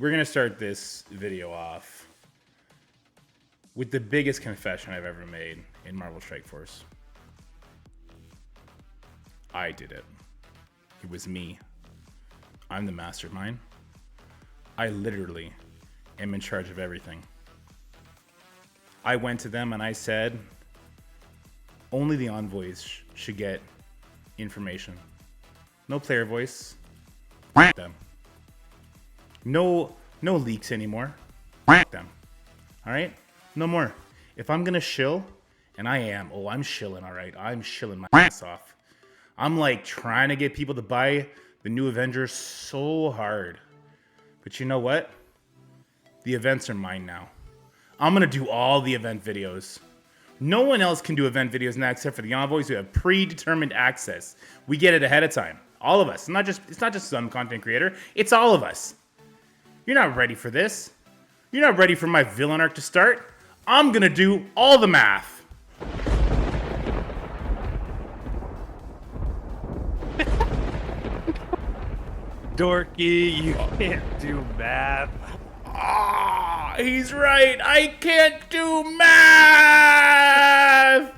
we're gonna start this video off with the biggest confession I've ever made in Marvel Strike Force. I did it. It was me. I'm the mastermind. I literally am in charge of everything. I went to them and I said, only the envoys should get information. No player voice. Them. No leaks anymore. Them. All right? No more. If I'm gonna shill, and I am, I'm shilling, all right. I'm shilling my ass off. I'm like trying to get people to buy the new Avengers so hard. But you know what? The events are mine now. I'm gonna do all the event videos. No one else can do event videos now except for the envoys who have predetermined access. We get it ahead of time. All of us. It's not just some content creator. It's all of us. You're not ready for this. You're not ready for my villain arc to start. I'm gonna do all the math. Dorky, you can't do math. Ah, he's right. I can't do math.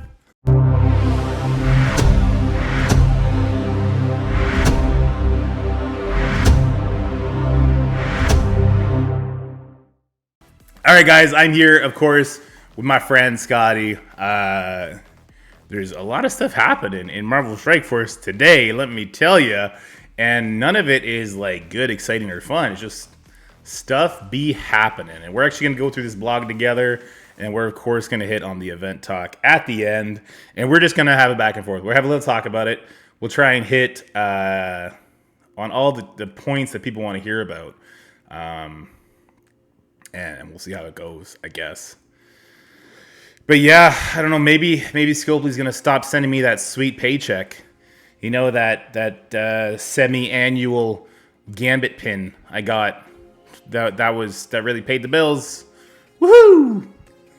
All right, guys, I'm here, of course, with my friend Scotty. There's a lot of stuff happening in Marvel Strike Force today, let me tell you. And none of it is like good, exciting, or fun. It's just stuff be happening. And we're actually going to go through this blog together. And we're, of course, going to hit on the event talk at the end. And we're just going to have a back and forth. We'll have a little talk about it. We'll try and hit on all the points that people want to hear about. And we'll see how it goes, I guess. But yeah, I don't know. Maybe Scopely's going to stop sending me that sweet paycheck. You know, that semi-annual Gambit pin I got, that really paid the bills. Woohoo!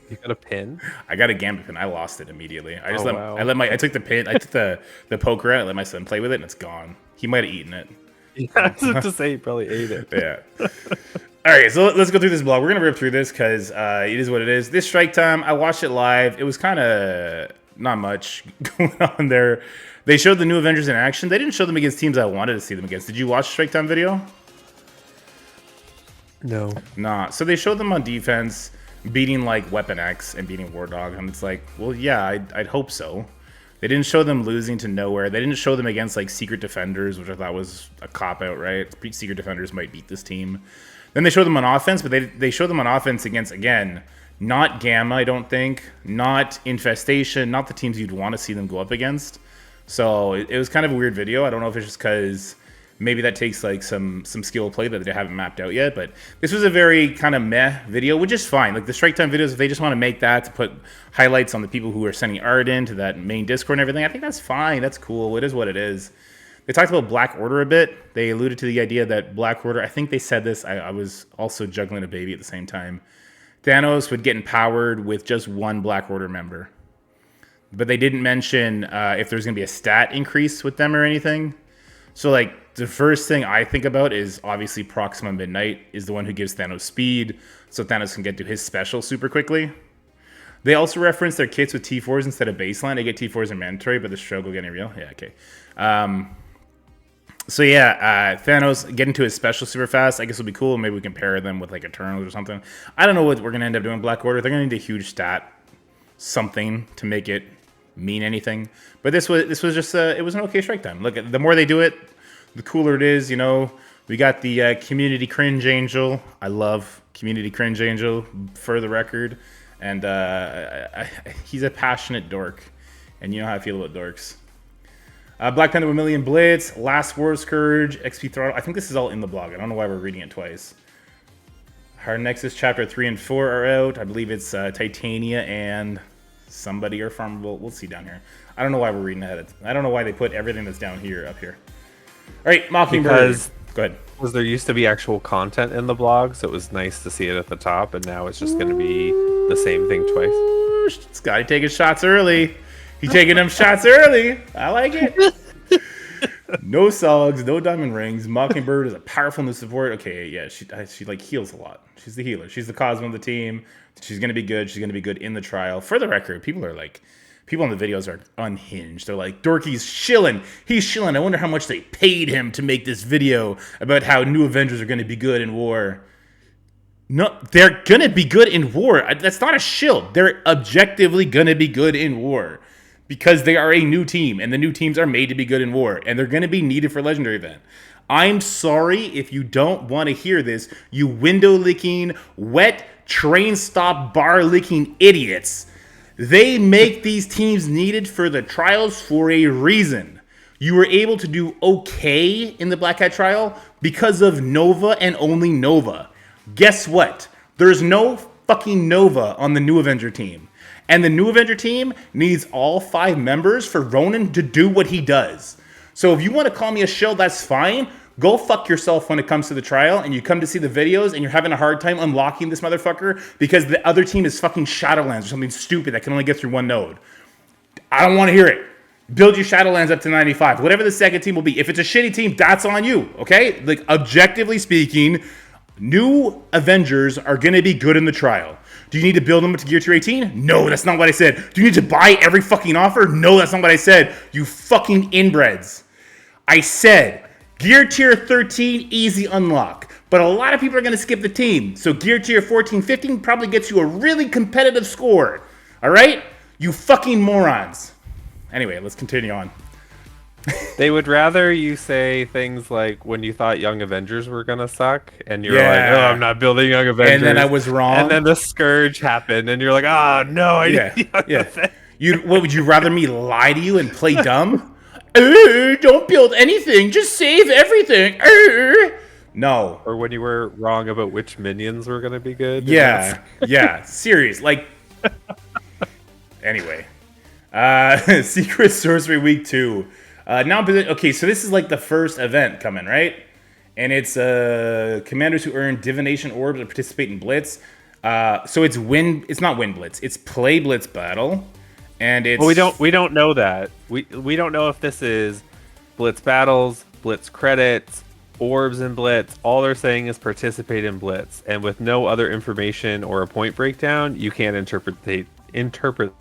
You got a pin? I got a Gambit pin. I lost it immediately. I took the pin. I took the poker out. I let my son play with it, and it's gone. He might have eaten it. Yeah, I was to say he probably ate it. Yeah. All right, so let's go through this blog. We're gonna rip through this because it is what it is. This Strike Time, I watched it live. It was kind of not much going on there. They showed the new Avengers in action. They didn't show them against teams I wanted to see them against. Did you watch Strike Time video? No. Nah. So they showed them on defense, beating like Weapon X and beating War Dog. And it's like, well, yeah, I'd hope so. They didn't show them losing to nowhere. They didn't show them against like Secret Defenders, which I thought was a cop-out, right? Secret Defenders might beat this team. Then they showed them on offense, but they showed them on offense against, again, not Gamma, I don't think, not Infestation, not the teams you'd want to see them go up against. So it was kind of a weird video. I don't know if it's just because maybe that takes like some skill play that they haven't mapped out yet. But this was a very kind of meh video, which is fine. Like the Strike Time videos, if they just want to make that to put highlights on the people who are sending art into that main Discord and everything, I think that's fine. That's cool. It is what it is. They talked about Black Order a bit. They alluded to the idea that Black Order, I think they said this, I was also juggling a baby at the same time. Thanos would get empowered with just one Black Order member. But they didn't mention if there's going to be a stat increase with them or anything. So, like, the first thing I think about is obviously Proxima Midnight is the one who gives Thanos speed, so Thanos can get to his special super quickly. They also reference their kits with T4s instead of baseline. They get T4s are mandatory, but the struggle getting real. Yeah, okay. So, yeah, Thanos getting to his special super fast, I guess will be cool. Maybe we can pair them with, like, Eternals or something. I don't know what we're going to end up doing in Black Order. They're going to need a huge stat, something to make it mean anything. But this was just it was an okay Strike Time. Look, the more they do it, the cooler it is. You know, we got the community cringe angel. I love community cringe angel for the record, and he's a passionate dork, and you know how I feel about dorks. Black Panther 1 Million Blitz, Last War Scourge, XP Throttle. I think this is all in the blog. I don't know why we're reading it twice. Our Nexus Chapter 3 and 4 are out. I believe it's Titania and somebody or Farmable. We'll see down here. I don't know why we're reading ahead. I don't know why they put everything that's down here up here. All right, Mockingbird. Go ahead. Was there used to be actual content in the blog, so it was nice to see it at the top, and now it's just going to be the same thing twice. Scotty taking shots early. He taking them shots early. I like it. No Sogs, no diamond rings. Mockingbird is a powerful new support. Okay, yeah, she like heals a lot. She's the healer. She's the Cosmo of the team. She's gonna be good. She's gonna be good in the trial. For the record, people on the videos are unhinged. They're like, Dorky's shilling. He's shilling. I wonder how much they paid him to make this video about how new Avengers are gonna be good in war. No, they're gonna be good in war. That's not a shill. They're objectively gonna be good in war. Because they are a new team, and the new teams are made to be good in war, and they're going to be needed for Legendary event. I'm sorry if you don't want to hear this, you window-licking, wet, train-stop, bar-licking idiots. They make these teams needed for the trials for a reason. You were able to do okay in the Black Hat trial because of Nova and only Nova. Guess what? There's no fucking Nova on the new Avenger team. And the new Avenger team needs all 5 members for Ronan to do what he does. So if you want to call me a shill, that's fine. Go fuck yourself when it comes to the trial and you come to see the videos and you're having a hard time unlocking this motherfucker because the other team is fucking Shadowlands or something stupid that can only get through 1 node. I don't want to hear it. Build your Shadowlands up to 95. Whatever the second team will be. If it's a shitty team, that's on you, okay? Like, objectively speaking, new Avengers are going to be good in the trial. Do you need to build them up to Gear Tier 18? No, that's not what I said. Do you need to buy every fucking offer? No, that's not what I said. You fucking inbreds. I said Gear Tier 13, easy unlock. But a lot of people are going to skip the team. So Gear Tier 14, 15 probably gets you a really competitive score. All right? You fucking morons. Anyway, let's continue on. They would rather you say things like when you thought Young Avengers were gonna suck, and you're like, "Oh, I'm not building Young Avengers," and then I was wrong, and then the Scourge happened, and you're like, "Oh no, I need Young Avengers." What would you rather me lie to you and play dumb? Don't build anything, just save everything. No. Or when you were wrong about which minions were gonna be good. Yeah, serious. Like, anyway, Secret Sorcery Week 2. Okay, so this is like the first event coming, right? And it's commanders who earn divination orbs or participate in blitz. So it's not win blitz, it's play blitz battle. And it's well, we don't know that. We don't know if this is blitz battles, blitz credits, orbs in blitz. All they're saying is participate in blitz. And with no other information or a point breakdown, you can't interpret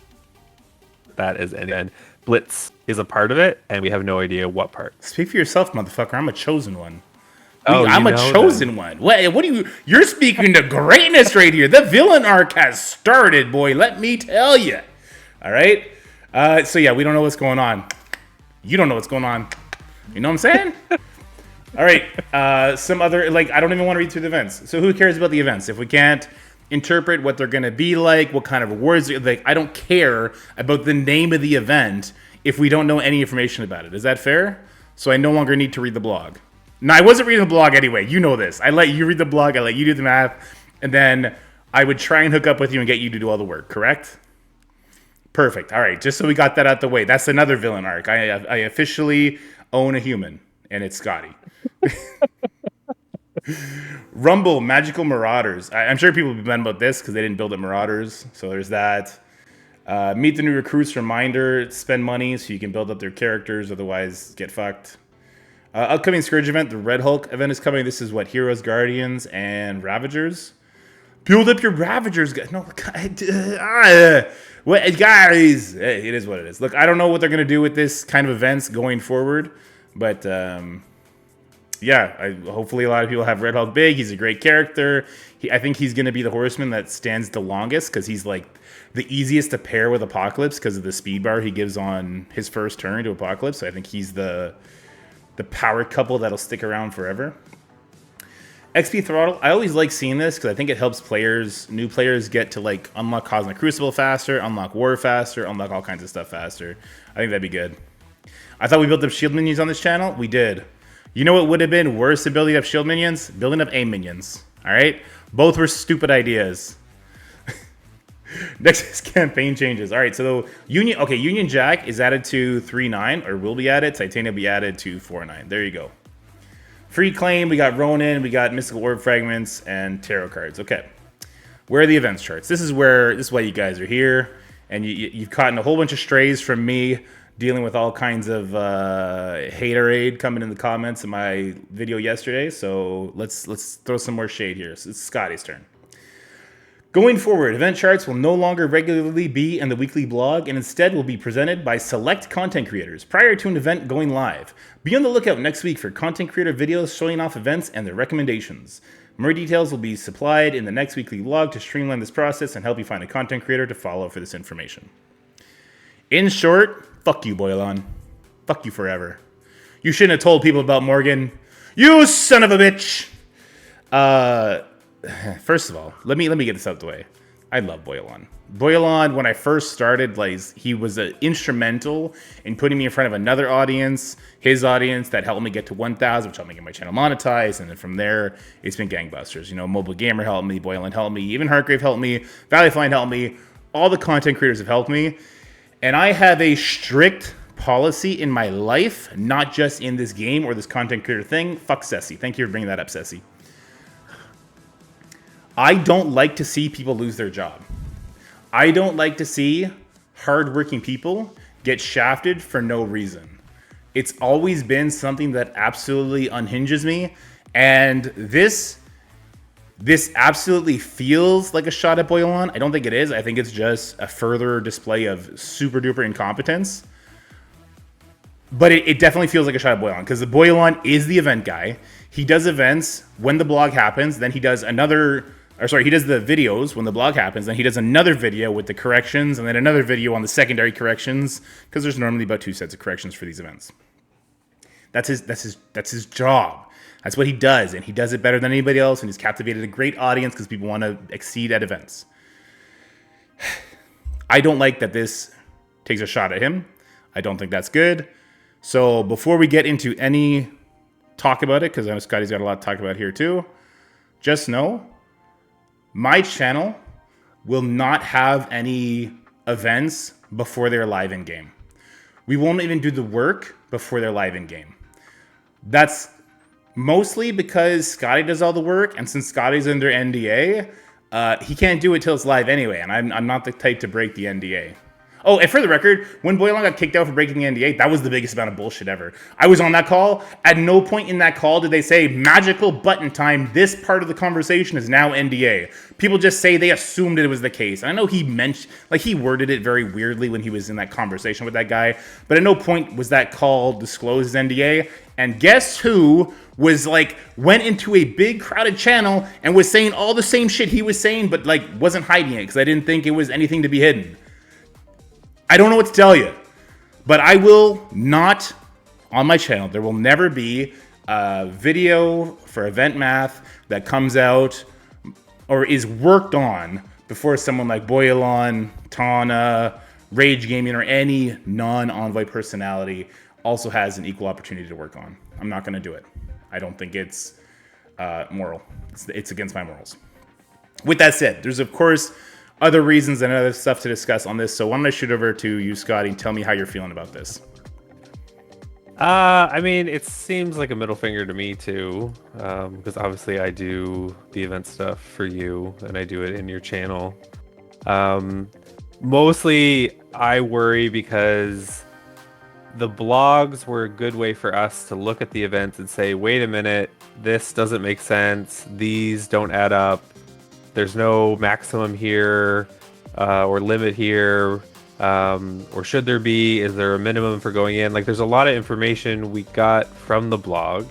that as any. And blitz is a part of it, and we have no idea what part. Speak for yourself, motherfucker. I'm a chosen one. I'm a chosen one. What do you? You're speaking to greatness right here. The villain arc has started, boy. Let me tell you. All right. So yeah, we don't know what's going on. You don't know what's going on. You know what I'm saying? All right. Some other I don't even want to read through the events. So who cares about the events if we can't interpret what they're going to be like, what kind of awards? I don't care about the name of the event if we don't know any information about it. Is that fair? So I no longer need to read the blog. No, I wasn't reading the blog anyway. You know this. I let you read the blog. I let you do the math. And then I would try and hook up with you and get you to do all the work, correct? Perfect. All right. Just so we got that out the way. That's another villain arc. I officially own a human, and it's Scotty. Rumble, Magical Marauders. I'm sure people will be mad about this because they didn't build up Marauders. So there's that. Meet the new recruits. Reminder, spend money so you can build up their characters. Otherwise, get fucked. Upcoming Scourge event. The Red Hulk event is coming. This is what? Heroes, Guardians, and Ravagers. Build up your Ravagers. No, guys. It is what it is. Look, I don't know what they're going to do with this kind of events going forward. But, yeah, hopefully a lot of people have Red Hulk big. He's a great character. I think he's going to be the horseman that stands the longest because he's like the easiest to pair with Apocalypse because of the speed bar he gives on his first turn to Apocalypse. So I think he's the power couple that'll stick around forever. XP Throttle. I always like seeing this because I think it helps new players get to unlock Cosmic Crucible faster, unlock War faster, unlock all kinds of stuff faster. I think that'd be good. I thought we built up shield minions on this channel. We did. You know what would have been worse than building up shield minions? Building up aim minions. All right? Both were stupid ideas. Next is campaign changes. All right, so Union Jack is added to 3.9, or will be added. Titania will be added to 4.9. There you go. Free claim, we got Ronin, we got Mystical Orb Fragments, and Tarot cards. Okay. Where are the events charts? This is why you guys are here, and you've caught a whole bunch of strays from me dealing with all kinds of haterade coming in the comments of my video yesterday. So let's throw some more shade here. So it's Scotty's turn. Going forward, event charts will no longer regularly be in the weekly blog and instead will be presented by select content creators prior to an event going live. Be on the lookout next week for content creator videos showing off events and their recommendations. More details will be supplied in the next weekly blog to streamline this process and help you find a content creator to follow for this information. In short, fuck you, Boilon. Fuck you forever. You shouldn't have told people about Morgan. You son of a bitch! First of all, let me get this out the way. I love Boilon. Boilon, when I first started, like, he was instrumental in putting me in front of another audience, his audience, that helped me get to 1,000, which helped me get my channel monetized, and then from there, it's been gangbusters. You know, Mobile Gamer helped me, Boilon helped me, even Heartgrave helped me, Valleyfine helped me, all the content creators have helped me, and I have a strict policy in my life, not just in this game or this content creator thing. Fuck Ceci. Thank you for bringing that up, Ceci. I don't like to see people lose their job. I don't like to see hardworking people get shafted for no reason. It's always been something that absolutely unhinges me, and this absolutely feels like a shot at Boilon. I don't think it is. I think it's just a further display of super duper incompetence. But it definitely feels like a shot at Boilon, because the Boilon is the event guy. He does events when the blog happens, then he does he does the videos when the blog happens, then he does another video with the corrections, and then another video on the secondary corrections, because there's normally about 2 sets of corrections for these events. That's his job. That's what he does, and he does it better than anybody else, and he's captivated a great audience because people want to exceed at events. I don't like that this takes a shot at him. I don't think that's good. So before we get into any talk about it, because I know Scotty's got a lot to talk about here too, just know my channel will not have any events before they're live in game. We won't even do the work before they're live in game. That's mostly because Scotty does all the work, and since Scotty's under NDA, he can't do it till it's live anyway, and I'm not the type to break the NDA. Oh, and for the record, when Boilon got kicked out for breaking the NDA, that was the biggest amount of bullshit ever. I was on that call. At no point in that call did they say, magical button time, this part of the conversation is now NDA. People just say they assumed it was the case. And I know he he worded it very weirdly when he was in that conversation with that guy, but at no point was that call disclosed as NDA. And guess who was went into a big crowded channel and was saying all the same shit he was saying, but wasn't hiding it because I didn't think it was anything to be hidden. I don't know what to tell you, but I will not, on my channel, there will never be a video for Event Math that comes out or is worked on before someone like Boilon, Tana, Rage Gaming, or any non-Envoy personality also has an equal opportunity to work on. I'm not going to do it. I don't think it's moral. It's against my morals. With that said, there's, of course, other reasons and other stuff to discuss on this. So why don't I shoot over to you, Scotty, and tell me how you're feeling about this? I mean, it seems like a middle finger to me too, because obviously I do the event stuff for you, and I do it in your channel. Mostly, I worry because the blogs were a good way for us to look at the events and say, wait a minute, this doesn't make sense. These don't add up. There's no maximum here or limit here, or should there be? Is there a minimum for going in? There's a lot of information we got from the blog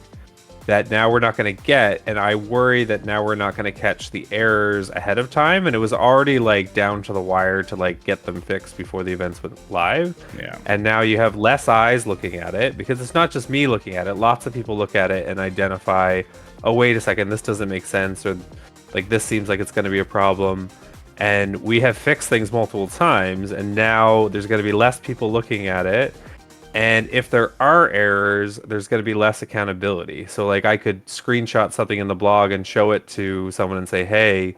that now we're not going to get, and I worry that now we're not going to catch the errors ahead of time, and it was already down to the wire to get them fixed before the events went live. Yeah. And now you have less eyes looking at it, because it's not just me looking at it. Lots of people look at it and identify, oh, wait a second, this doesn't make sense, or this seems like it's going to be a problem. And we have fixed things multiple times, and now there's going to be less people looking at it. And if there are errors, there's going to be less accountability. So I could screenshot something in the blog and show it to someone and say, hey,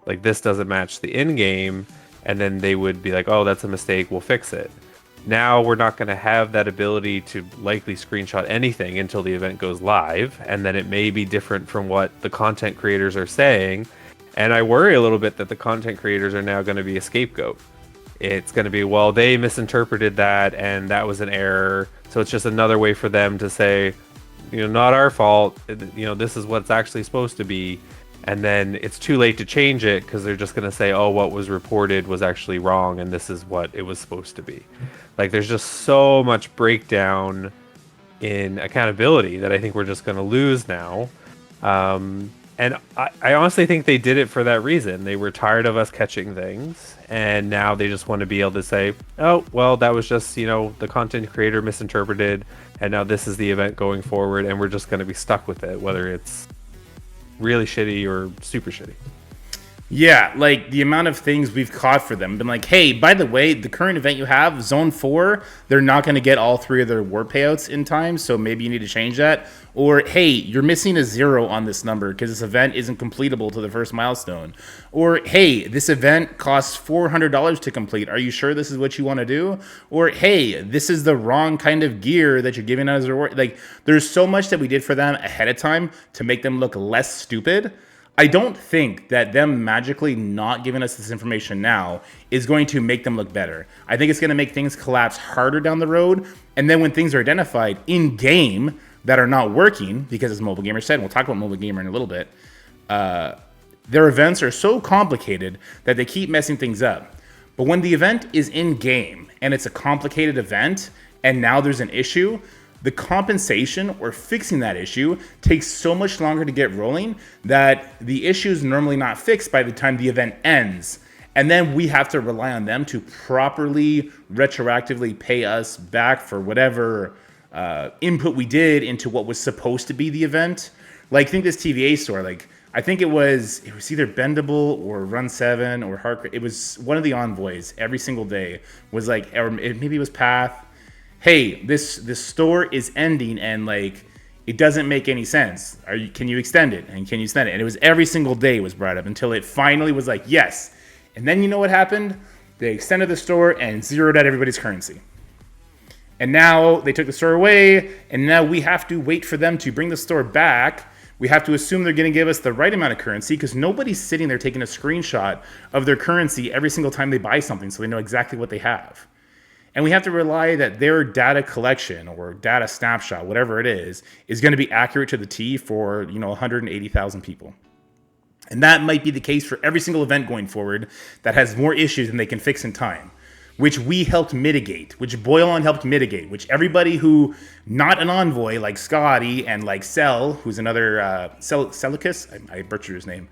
this doesn't match the in-game. And then they would be like, oh, that's a mistake, we'll fix it. Now we're not going to have that ability to likely screenshot anything until the event goes live, and then it may be different from what the content creators are saying. And I worry a little bit that the content creators are now going to be a scapegoat. it's going to be, well, they misinterpreted that and that was an error. So it's just another way for them to say, not our fault. This is what it's actually supposed to be. And then it's too late to change it because they're just going to say, oh, what was reported was actually wrong and this is what it was supposed to be. Like, there's just so much breakdown in accountability that I think we're just going to lose now. And I honestly think they did it for that reason. They were tired of us catching things, and now they just want to be able to say, oh, well, that was just, the content creator misinterpreted, and now this is the event going forward, and we're just going to be stuck with it, whether it's really shitty or super shitty. Yeah, like the amount of things we've caught for them. Been like, hey, by the way, the current event you have, Zone 4, they're not going to get all 3 of their war payouts in time, so maybe you need to change that. Or, hey, you're missing a 0 on this number because this event isn't completable to the first milestone. Or, hey, this event costs $400 to complete. Are you sure this is what you want to do? Or, hey, this is the wrong kind of gear that you're giving out as a reward. Like, there's so much that we did for them ahead of time to make them look less stupid. I don't think that them magically not giving us this information now is going to make them look better. I think it's going to make things collapse harder down the road. And then when things are identified in game that are not working, because as Mobile Gamer said, and we'll talk about Mobile Gamer in a little bit, their events are so complicated that they keep messing things up. But when the event is in game and it's a complicated event and now there's an issue, the compensation or fixing that issue takes so much longer to get rolling that the issue is normally not fixed by the time the event ends. And then we have to rely on them to properly, retroactively pay us back for whatever input we did into what was supposed to be the event. Like, think this TVA store, like, I think it was either Bendable or Run 7 or Hardcore. It was one of the envoys every single day was like, or maybe it was Path. Hey, this store is ending and like it doesn't make any sense. Can you extend it? And can you extend it? And it was every single day was brought up until it finally was like, yes. And then you know what happened? They extended the store and zeroed out everybody's currency. And now they took the store away, and now we have to wait for them to bring the store back. We have to assume they're going to give us the right amount of currency because nobody's sitting there taking a screenshot of their currency every single time they buy something so they know exactly what they have. And we have to rely that their data collection or data snapshot, whatever it is going to be accurate to the T for 180,000 people. And that might be the case for every single event going forward that has more issues than they can fix in time, which we helped mitigate, which Boilon helped mitigate, which everybody who, not an envoy like Scotty and like Cell, who's another, Celicus, I butchered his name,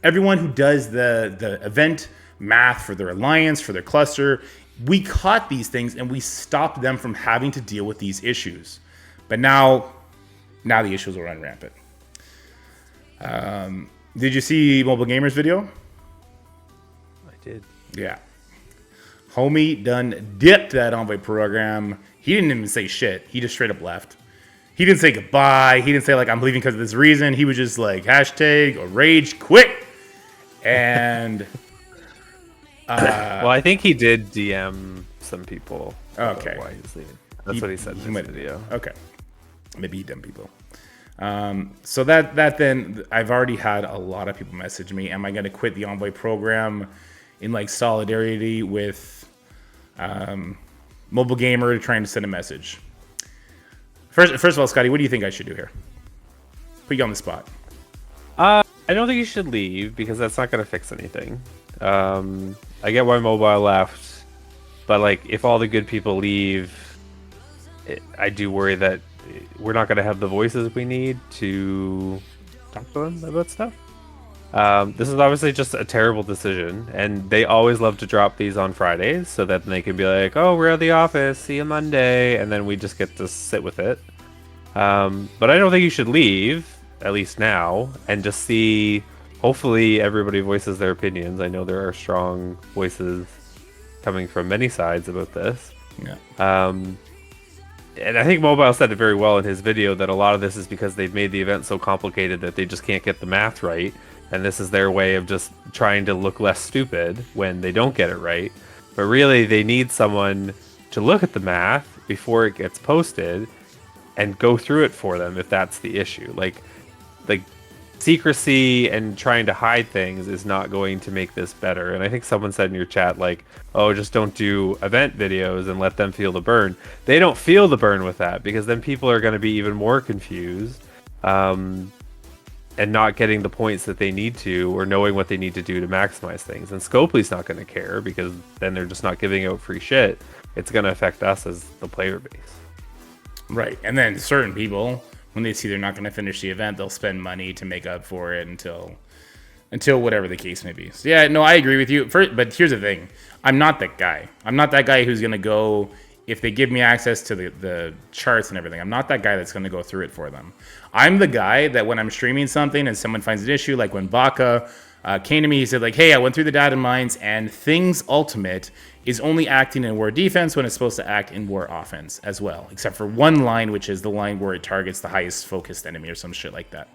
everyone who does the event math for their alliance, for their cluster, we caught these things and we stopped them from having to deal with these issues. But now the issues will run rampant. Did you see Mobile Gamer's video? I did. Yeah. Homie done dipped that envoy program. He didn't even say shit. He just straight up left. He didn't say goodbye. He didn't say like I'm leaving because of this reason. He was just like hashtag or rage quit. And well, I think he did DM some people. Okay. Why he's leaving. That's what he said in his video. Okay. Maybe he DM people. So that then I've already had a lot of people message me. Am I going to quit the envoy program in like solidarity with Mobile Gamer trying to send a message? First of all, Scotty, what do you think I should do here? Put you on the spot. I don't think you should leave because that's not going to fix anything. I get why Mobile left, but like if all the good people leave, I do worry that we're not going to have the voices we need to talk to them about stuff. This is obviously just a terrible decision, and they always love to drop these on Fridays so that they can be like, oh, we're at the office, see you Monday, and then we just get to sit with it. But I don't think you should leave, at least now, and just see, hopefully everybody voices their opinions. I know there are strong voices coming from many sides about this. Yeah. And I think Mobile said it very well in his video that a lot of this is because they've made the event so complicated that they just can't get the math right. And this is their way of just trying to look less stupid when they don't get it right. But really, they need someone to look at the math before it gets posted and go through it for them if that's the issue. Like secrecy and trying to hide things is not going to make this better. And I think someone said in your chat, like, oh, just don't do event videos and let them feel the burn. They don't feel the burn with that, because then people are going to be even more confused, and not getting the points that they need to, or knowing what they need to do to maximize things. And Scopely's not going to care, because then they're just not giving out free shit. It's going to affect us as the player base. Right. And then certain people, when they see they're not going to finish the event, they'll spend money to make up for it until whatever the case may be. So yeah, no, I agree with you. But here's the thing. I'm not that guy. I'm not that guy who's going to go, if they give me access to the charts and everything, I'm not that guy that's going to go through it for them. I'm the guy that when I'm streaming something and someone finds an issue, like when Baka came to me, he said, like, hey, I went through the data mines and Things Ultimate is only acting in war defense when it's supposed to act in war offense as well, except for one line, which is the line where it targets the highest focused enemy or some shit like that.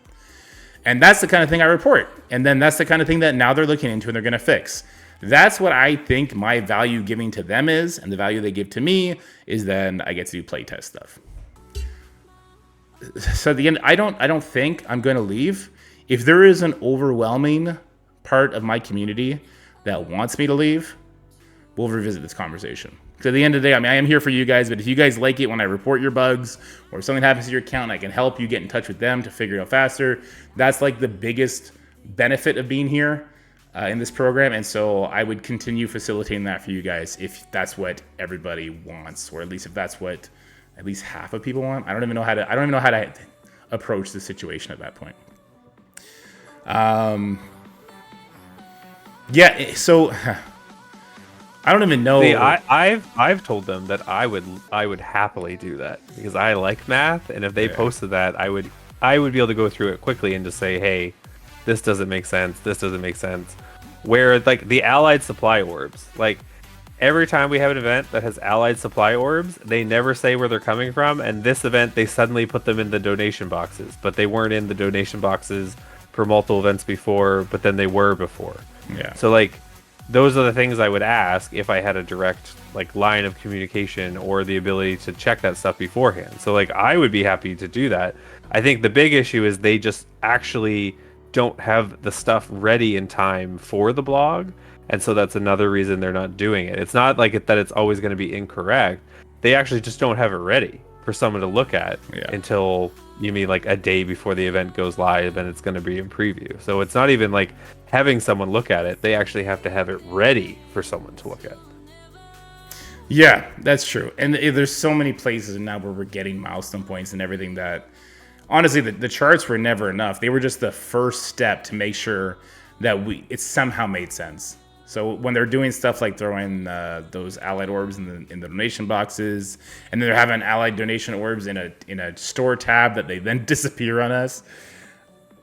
And that's the kind of thing I report. And then that's the kind of thing that now they're looking into and they're going to fix. That's what I think my value giving to them is, and the value they give to me is then I get to do playtest stuff. So at the end, I don't think I'm going to leave. If there is an overwhelming part of my community that wants me to leave, we'll revisit this conversation. Because at the end of the day, I mean, I am here for you guys, but if you guys like it when I report your bugs, or if something happens to your account, I can help you get in touch with them to figure it out faster. That's like the biggest benefit of being here in this program. And so I would continue facilitating that for you guys if that's what everybody wants, or at least if that's what at least half of people want. I don't even know how to approach the situation at that point. Yeah, so I don't even know. See, I've told them that I would happily do that, because I like math, and if they posted that, I would be able to go through it quickly and just say, hey, this doesn't make sense, this doesn't make sense. Where like the allied supply orbs, like every time we have an event that has allied supply orbs, they never say where they're coming from, and this event they suddenly put them in the donation boxes, but they weren't in the donation boxes for multiple events before, but then they were before. Yeah. So like, those are the things I would ask if I had a direct like line of communication or the ability to check that stuff beforehand. So like, I would be happy to do that. I think the big issue is they just actually don't have the stuff ready in time for the blog, and so that's another reason they're not doing it. It's not like that it's always going to be incorrect. They actually just don't have it ready for someone to look at until, you mean like a day before the event goes live and it's going to be in preview. So it's not even like having someone look at it. They actually have to have it ready for someone to look at. Yeah, that's true. And there's so many places now where we're getting milestone points and everything that, honestly, the charts were never enough. They were just the first step to make sure that it somehow made sense. So when they're doing stuff like throwing those allied orbs in the donation boxes, and then they're having allied donation orbs in a store tab that they then disappear on us,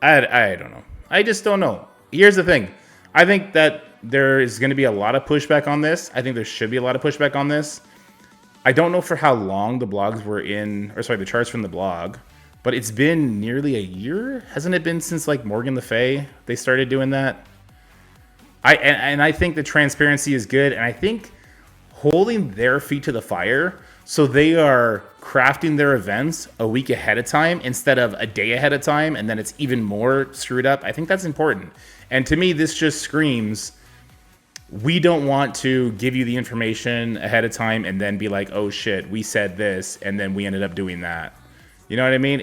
I don't know. I just don't know. Here's the thing. I think that there is going to be a lot of pushback on this. I think there should be a lot of pushback on this. I don't know for how long the blogs were the charts from the blog, but it's been nearly a year. Hasn't it been since like Morgan Le Fay they started doing that? I think the transparency is good, and I think holding their feet to the fire, so they are crafting their events a week ahead of time instead of a day ahead of time, and then it's even more screwed up. I think that's important. And to me, this just screams, we don't want to give you the information ahead of time and then be like, oh shit, we said this, and then we ended up doing that. You know what I mean?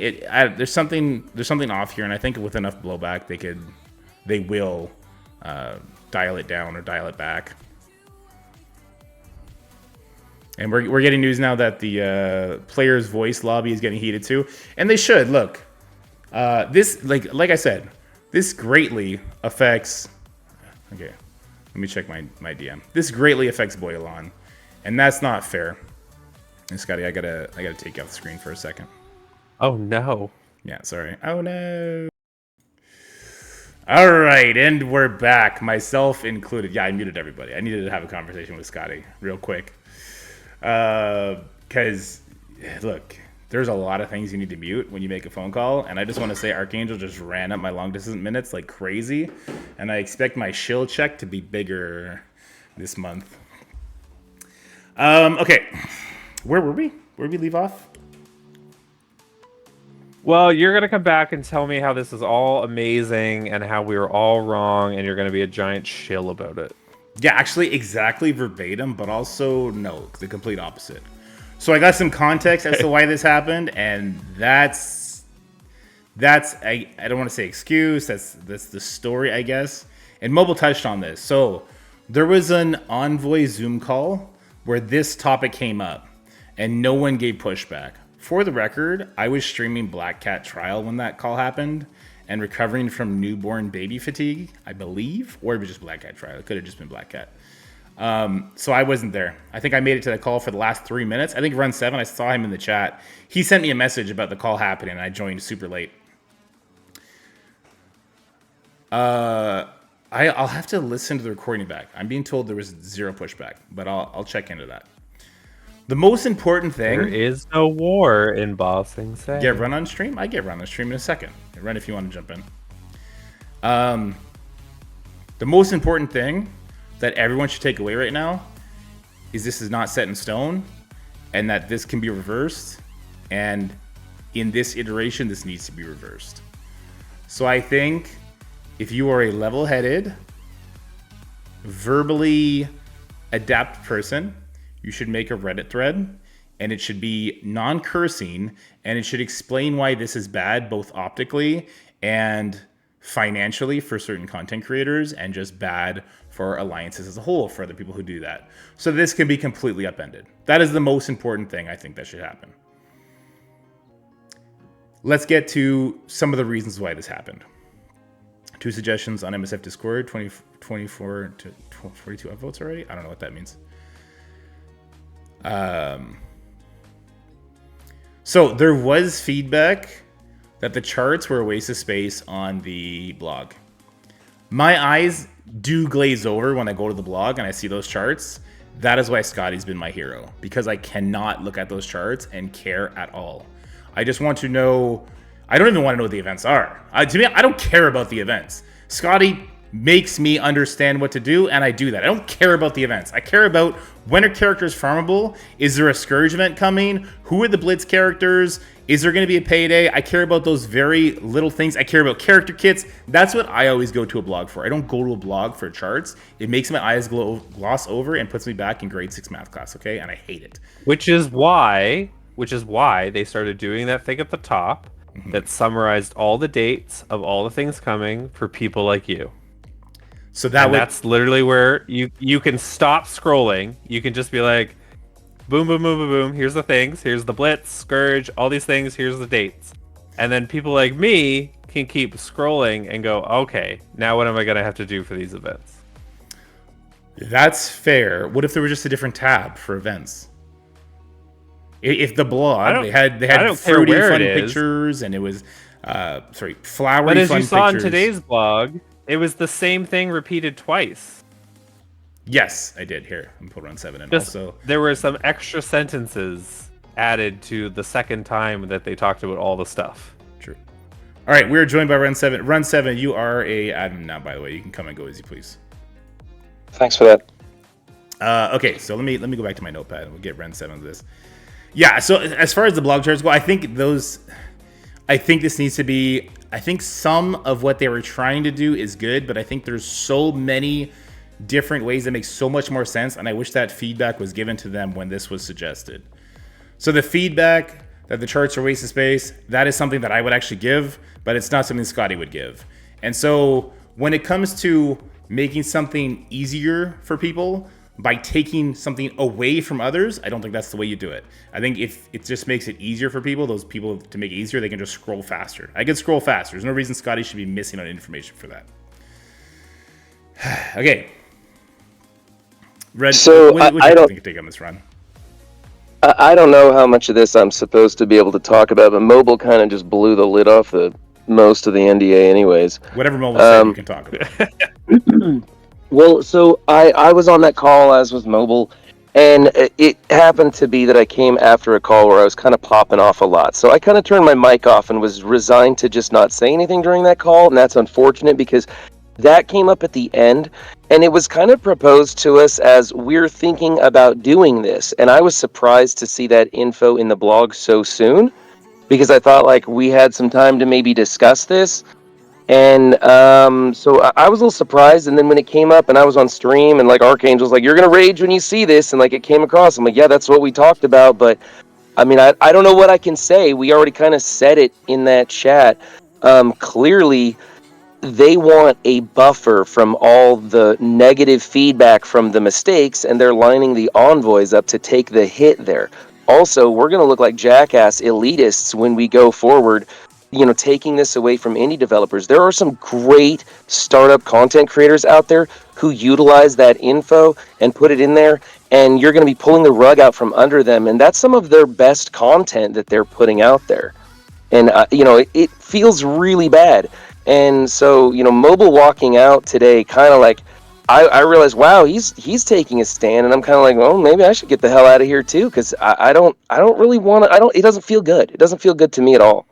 There's something off here, and I think with enough blowback, they will dial it down or dial it back. And we're getting news now that the players' voice lobby is getting heated too, and they should. Look, this like I said, this greatly affects. Okay, let me check my DM. This greatly affects Boyalon, and that's not fair. And Scotty, I gotta take you off the screen for a second. Oh no. Yeah, sorry. Oh no. All right, and we're back, myself included. Yeah, I muted everybody. I needed to have a conversation with Scotty real quick. Because, look, there's a lot of things you need to mute when you make a phone call, and I just want to say Archangel just ran up my long-distance minutes like crazy, and I expect my shield check to be bigger this month. Okay, where were we? Where did we leave off? Well, you're gonna come back and tell me how this is all amazing and how we were all wrong, and you're gonna be a giant shill about it. Yeah, actually, exactly verbatim, but also no, the complete opposite. So I got some context as to why this happened, and that's I don't want to say excuse. That's the story, I guess. And Mobile touched on this. So there was an Envoy Zoom call where this topic came up, and no one gave pushback. For the record, I was streaming Black Cat Trial when that call happened, and recovering from newborn baby fatigue, I believe, or it was just Black Cat Trial. It could have just been Black Cat. So I wasn't there. I think I made it to the call for the last 3 minutes. I think Run 7, I saw him in the chat. He sent me a message about the call happening, and I joined super late. I'll have to listen to the recording back. I'm being told there was zero pushback, but I'll check into that. The most important thing... There is no war in Bossing Say. Get Run on stream? I get Run on stream in a second. Run if you want to jump in. The most important thing that everyone should take away right now is this is not set in stone, and that this can be reversed, and in this iteration, this needs to be reversed. So I think if you are a level-headed, verbally adept person, you should make a Reddit thread, and it should be non-cursing, and it should explain why this is bad, both optically and financially for certain content creators, and just bad for alliances as a whole for other people who do that. So this can be completely upended. That is the most important thing I think that should happen. Let's get to some of the reasons why this happened. 2 suggestions on MSF Discord, 24 to 42 upvotes already? I don't know what that means. So there was feedback that the charts were a waste of space on the blog. My eyes do glaze over when I go to the blog and I see those charts. That is why Scotty's been my hero, because I cannot look at those charts and care at all. I just want to know. I don't even want to know what the events are. To me, I don't care about the events. Scotty makes me understand what to do, and I do that. I don't care about the events. I care about when are characters farmable? Is there a Scourge event coming? Who are the Blitz characters? Is there going to be a payday? I care about those very little things. I care about character kits. That's what I always go to a blog for. I don't go to a blog for charts. It makes my eyes gloss over and puts me back in grade 6 math class, okay? And I hate it. Which is why they started doing that thing at the top that summarized all the dates of all the things coming for people like you. So that's literally where you can stop scrolling. You can just be like, boom, boom, boom, boom, boom. Here's the things. Here's the Blitz, Scourge, all these things. Here's the dates. And then people like me can keep scrolling and go, okay, now what am I going to have to do for these events? That's fair. What if there was just a different tab for events? If the blog, they had fruity fun pictures, and it was, flowery fun pictures. But as you saw in today's blog, it was the same thing repeated twice. Yes, I did. Here, I'm put Run 7 in. Also, there were some extra sentences added to the second time that they talked about all the stuff. True. All right, we're joined by Run 7. Run 7, you are a admin now, by the way. You can come and go as you please. Thanks for that. Okay, so let me go back to my notepad and we'll get Ren 7 to this. Yeah, so as far as the blog charts go, I think this needs to be, I think some of what they were trying to do is good, but I think there's so many different ways that make so much more sense, and I wish that feedback was given to them when this was suggested. So the feedback that the charts are a waste of space, that is something that I would actually give, but it's not something Scotty would give. And so when it comes to making something easier for people by taking something away from others, I don't think that's the way you do it. I think if it just makes it easier for people, those people to make it easier, they can just scroll faster. I can scroll faster. There's no reason Scotty should be missing on information for that. Okay. Red, so what do you think you take on this run? I don't know how much of this I'm supposed to be able to talk about, but Mobile kind of just blew the lid off most of the NDA anyways. Whatever Mobile said, you can talk about. Well, so I was on that call, as was Mobile, and it happened to be that I came after a call where I was kind of popping off a lot. So I kind of turned my mic off and was resigned to just not say anything during that call, and that's unfortunate because that came up at the end, and it was kind of proposed to us as we're thinking about doing this, and I was surprised to see that info in the blog so soon. because I thought like we had some time to maybe discuss this. And so I was a little surprised. And then when it came up and I was on stream and like Archangel's like, you're going to rage when you see this. And like it came across. I'm like, yeah, that's what we talked about. But I mean, I don't know what I can say. We already kind of said it in that chat. Clearly, they want a buffer from all the negative feedback from the mistakes, and they're lining the envoys up to take the hit there. Also, we're going to look like jackass elitists when we go forward, taking this away from indie developers. There are some great startup content creators out there who utilize that info and put it in there, and you're going to be pulling the rug out from under them, and that's some of their best content that they're putting out there. And it feels really bad. And so mobile walking out today kind of like I realized, wow, he's taking a stand, and I'm kind of like, well, maybe I should get the hell out of here too, because I don't really want to. I don't. It doesn't feel good. It doesn't feel good to me at all.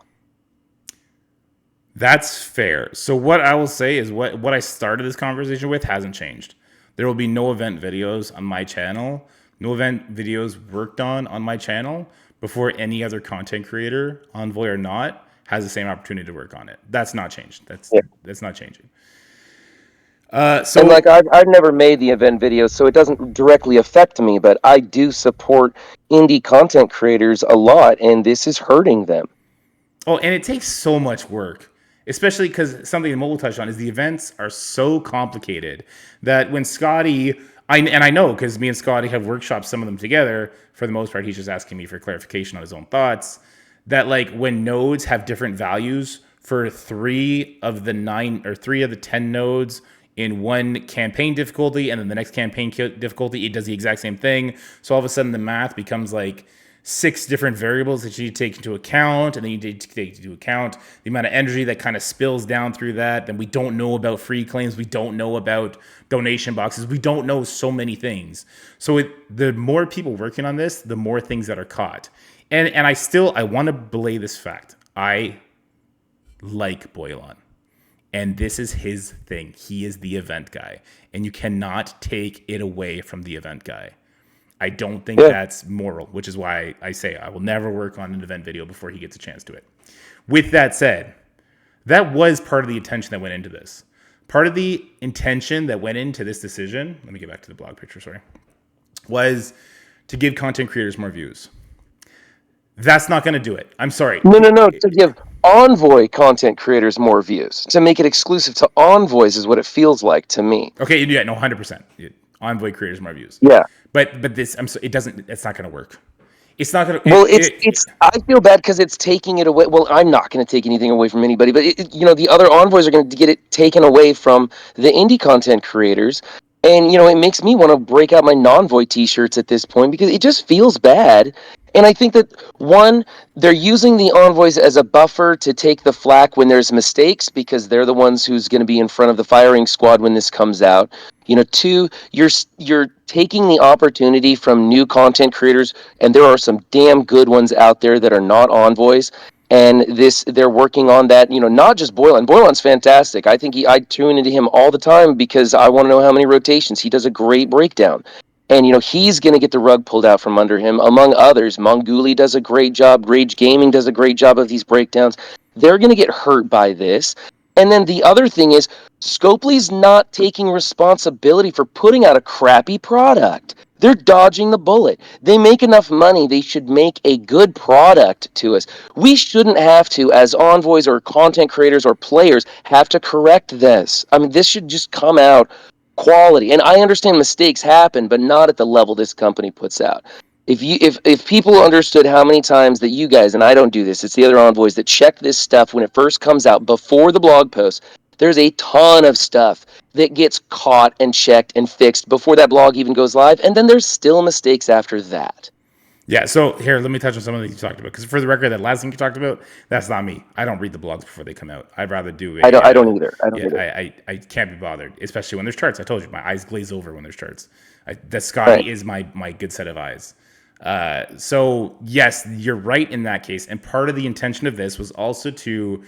That's fair. So what I will say is what I started this conversation with hasn't changed. There will be no event videos on my channel, no event videos worked on my channel before any other content creator, Envoy or not, has the same opportunity to work on it. That's not changed. That's not changing. So And like I've never made the event videos, so it doesn't directly affect me, but I do support indie content creators a lot, and this is hurting them. Oh, and it takes so much work, especially because something that Mobile touched on is the events are so complicated that when Scotty, I know because me and Scotty have workshopped some of them together. For the most part, he's just asking me for clarification on his own thoughts. That like when nodes have different values for 3 of the 10 nodes in one campaign difficulty, and then the next campaign difficulty, it does the exact same thing. So all of a sudden, the math becomes like 6 different variables that you need to take into account, and then you need to take into account the amount of energy that kind of spills down through that. Then we don't know about free claims, we don't know about donation boxes, we don't know so many things. So the more people working on this, the more things that are caught. And I want to belay this fact. I like Boylon. And this is his thing. He is the event guy. And you cannot take it away from the event guy. I don't think that's moral, which is why I say I will never work on an event video before he gets a chance to it. With that said, that was part of the intention that went into this. Part of the intention that went into this decision, let me get back to the blog picture, sorry, was to give content creators more views. That's not going to do it. I'm sorry. No. To give Envoy content creators more views, to make it exclusive to Envoys is what it feels like to me. Okay, yeah, no, 100%. Envoy creators more views. Yeah. But this, it doesn't. It's not going to work. It's not going to. Well, it's. I feel bad because it's taking it away. Well, I'm not going to take anything away from anybody, but the other envoys are going to get it taken away from the indie content creators, and it makes me want to break out my non-void T-shirts at this point because it just feels bad. And I think that one, they're using the envoys as a buffer to take the flack when there's mistakes because they're the ones who's going to be in front of the firing squad when this comes out. Two, you're taking the opportunity from new content creators, and there are some damn good ones out there that are not envoys. And they're working on that. Not just Boylan. Boylan's fantastic. I think I tune into him all the time because I want to know how many rotations. He does a great breakdown. And, he's going to get the rug pulled out from under him, among others. Monguli does a great job. Rage Gaming does a great job of these breakdowns. They're going to get hurt by this. And then the other thing is, Scopely's not taking responsibility for putting out a crappy product. They're dodging the bullet. They make enough money. They should make a good product to us. We shouldn't have to, as envoys or content creators or players, have to correct this. I mean, this should just come out quality. And I understand mistakes happen, but not at the level this company puts out. If people understood how many times that you guys, and I don't do this, it's the other envoys that check this stuff when it first comes out before the blog post, there's a ton of stuff that gets caught and checked and fixed before that blog even goes live, and then there's still mistakes after that. Yeah, so here, let me touch on some of the things you talked about. Because for the record, that last thing you talked about, that's not me. I don't read the blogs before they come out. I'd rather do it. I don't either. I can't be bothered, especially when there's charts. I told you, my eyes glaze over when there's charts. That Scotty is my good set of eyes. So yes, you're right in that case. And part of the intention of this was also to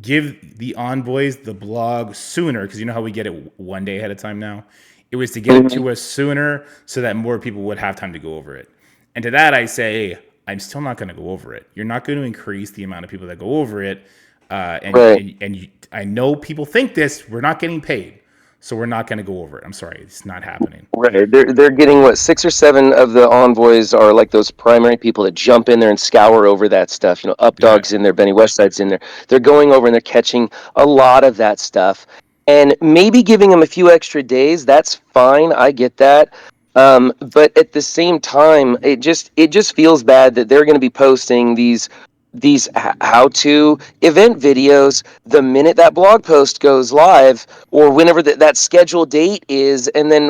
give the envoys the blog sooner, because you know how we get it one day ahead of time now? It was to get it to us sooner so that more people would have time to go over it. And to that I say, I'm still not going to go over it. You're not going to increase the amount of people that go over it. Right. I know people think this. We're not getting paid, so we're not going to go over it. I'm sorry, it's not happening. Right. They're getting what 6 or 7 of the envoys are like those primary people that jump in there and scour over that stuff. You know, Yeah. Updog's in there, Benny Westside's in there. They're going over and they're catching a lot of that stuff, and maybe giving them a few extra days. That's fine. I get that. But at the same time, it just feels bad that they're going to be posting these how-to event videos the minute that blog post goes live, or whenever that scheduled date is, and then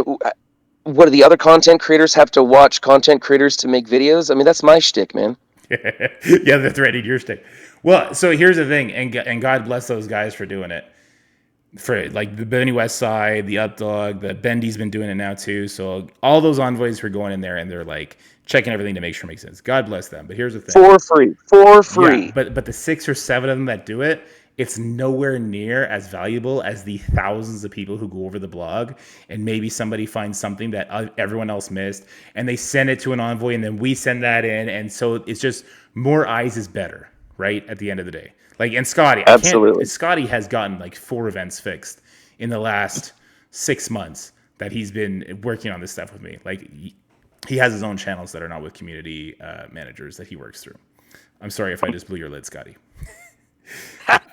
what do the other content creators have to watch content creators to make videos? I mean, that's my shtick, man. Yeah, they're threatening your stick. Well, so here's the thing, and God bless those guys for doing it. For like the Benny West Side, the Updog, the Bendy's been doing it now too. So all those envoys were going in there and they're like checking everything to make sure it makes sense. God bless them. But here's the thing. For Yeah, free. but the 6 or 7 of them that do it, it's nowhere near as valuable as the thousands of people who go over the blog and maybe somebody finds something that everyone else missed and they send it to an envoy and then we send that in, and so it's just more eyes is better, right? At the end of the day, like, and Scotty, Absolutely. Scotty has gotten like 4 events fixed in the last 6 months that he's been working on this stuff with me. Like he has his own channels that are not with community managers that he works through. I'm sorry if I just blew your lid, Scotty.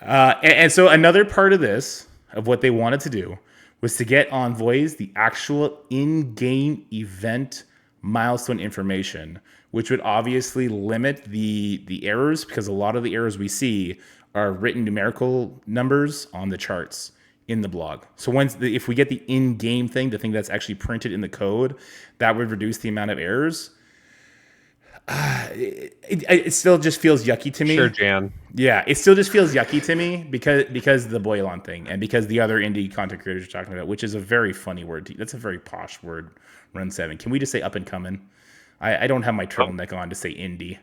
And so another part of this, of what they wanted to do, was to get envoys the actual in-game event milestone information, which would obviously limit the errors, because a lot of the errors we see are written numerical numbers on the charts in the blog. So if we get the in-game thing, the thing that's actually printed in the code, that would reduce the amount of errors. It still just feels yucky to me. Sure, Jan. Yeah, it still just feels yucky to me because of the Boylon thing and because the other indie content creators are talking about, which is a very funny word. That's a very posh word, Run 7. Can we just say up and coming? I don't have my turtleneck on to say indie.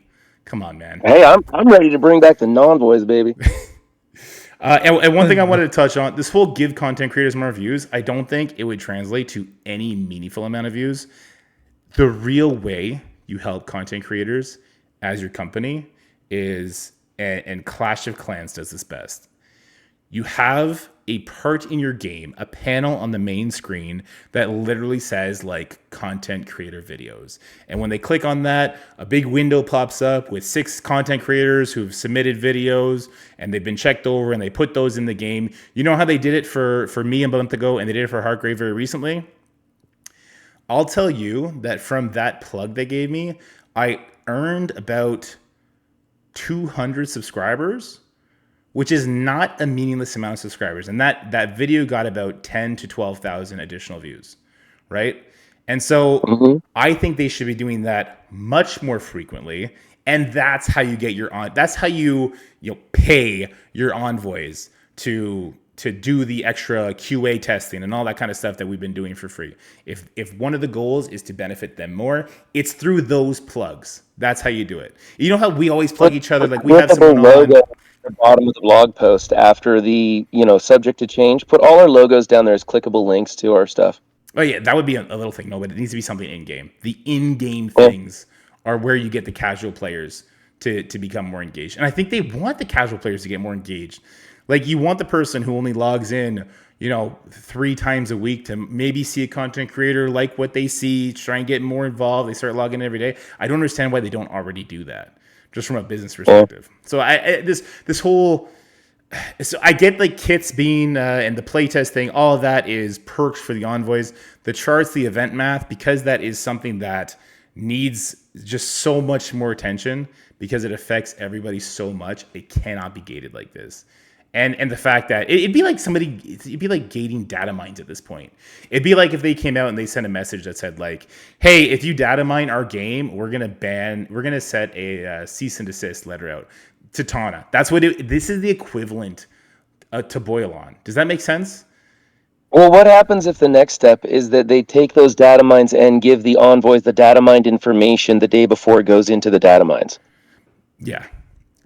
Come on, man. Hey, I'm ready to bring back the non-boys, baby. And one thing I wanted to touch on, this whole give content creators more views, I don't think it would translate to any meaningful amount of views. The real way you help content creators as your company is, and Clash of Clans does this best. You have a part in your game, a panel on the main screen that literally says like content creator videos. And when they click on that, a big window pops up with 6 content creators who've submitted videos and they've been checked over and they put those in the game. You know how they did it for me a month ago and they did it for Heartgrave very recently? I'll tell you that from that plug they gave me, I earned about 200 subscribers, which is not a meaningless amount of subscribers. And that video got about 10 to 12,000 additional views, right? And so I think they should be doing that much more frequently. And that's how you get that's how you pay your envoys to do the extra QA testing and all that kind of stuff that we've been doing for free. If one of the goals is to benefit them more, it's through those plugs. That's how you do it. You know how we always plug each other, like we have someone logo on. at the bottom of the blog post after the subject to change. Put all our logos down there as clickable links to our stuff. Oh yeah, that would be a little thing. No, but it needs to be something in game. The in-game Yeah. things are where you get the casual players to become more engaged. And I think they want the casual players to get more engaged. Like you want the person who only logs in, 3 times a week to maybe see a content creator, like what they see, try and get more involved. They start logging in every day. I don't understand why they don't already do that, just from a business perspective. So this whole. So I get like kits being and the playtest thing, all of that is perks for the envoys. The charts, the event math, because that is something that needs just so much more attention because it affects everybody so much. It cannot be gated like this. And the fact that it'd be like gating data mines at this point. It'd be like if they came out and they sent a message that said like, hey, if you data mine our game, we're going to set a cease and desist letter out to Tana. This is the equivalent to Boylon. Does that make sense? Well, what happens if the next step is that they take those data mines and give the envoys the data mined information the day before it goes into the data mines? Yeah.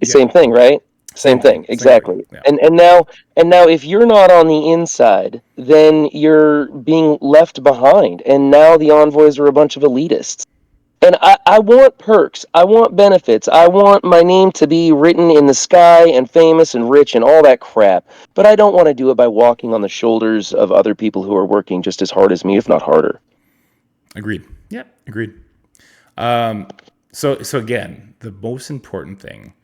Same thing, right? Same thing, exactly. Yeah. And now if you're not on the inside, then you're being left behind. And now the envoys are a bunch of elitists. And I want perks. I want benefits. I want my name to be written in the sky and famous and rich and all that crap. But I don't want to do it by walking on the shoulders of other people who are working just as hard as me, if not harder. Agreed. Yep, agreed. So again, the most important thing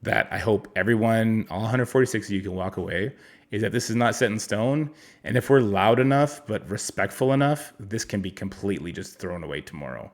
that I hope everyone, all 146 of you, can walk away is that this is not set in stone. And if we're loud enough but respectful enough, this can be completely just thrown away tomorrow.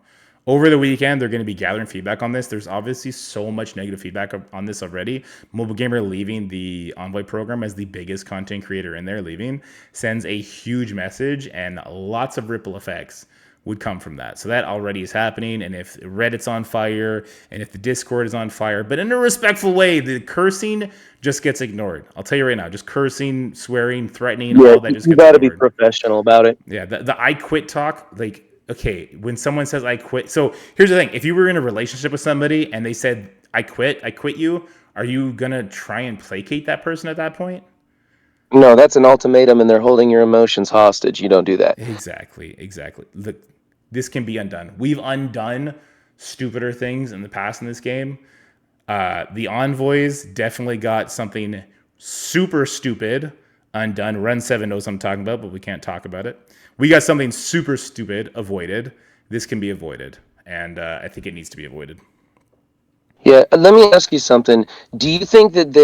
Over the weekend, they're going to be gathering feedback on this. There's obviously so much negative feedback on this already. Mobile Gamer leaving the Envoy program as the biggest content creator in there, leaving, sends a huge message, and lots of ripple effects would come from that. So that already is happening. And if Reddit's on fire, and if the Discord is on fire, but in a respectful way, the cursing just gets ignored. I'll tell you right now, just cursing, swearing, threatening, Yeah, all that just you gets got to be ignored. professional about it. Yeah, the I quit talk, like, okay, when someone says I quit, so here's the thing: if you were in a relationship with somebody and they said I quit you, are you gonna try and placate that person at that point? No, that's an ultimatum, and they're holding your emotions hostage. You don't do that. Exactly. Look, this can be undone. We've undone stupider things in the past in this game. The envoys definitely got something super stupid undone. Run 7 knows what I'm talking about, but we can't talk about it. We got something super stupid avoided. This can be avoided, and I think it needs to be avoided. Yeah, let me ask you something. Do you think that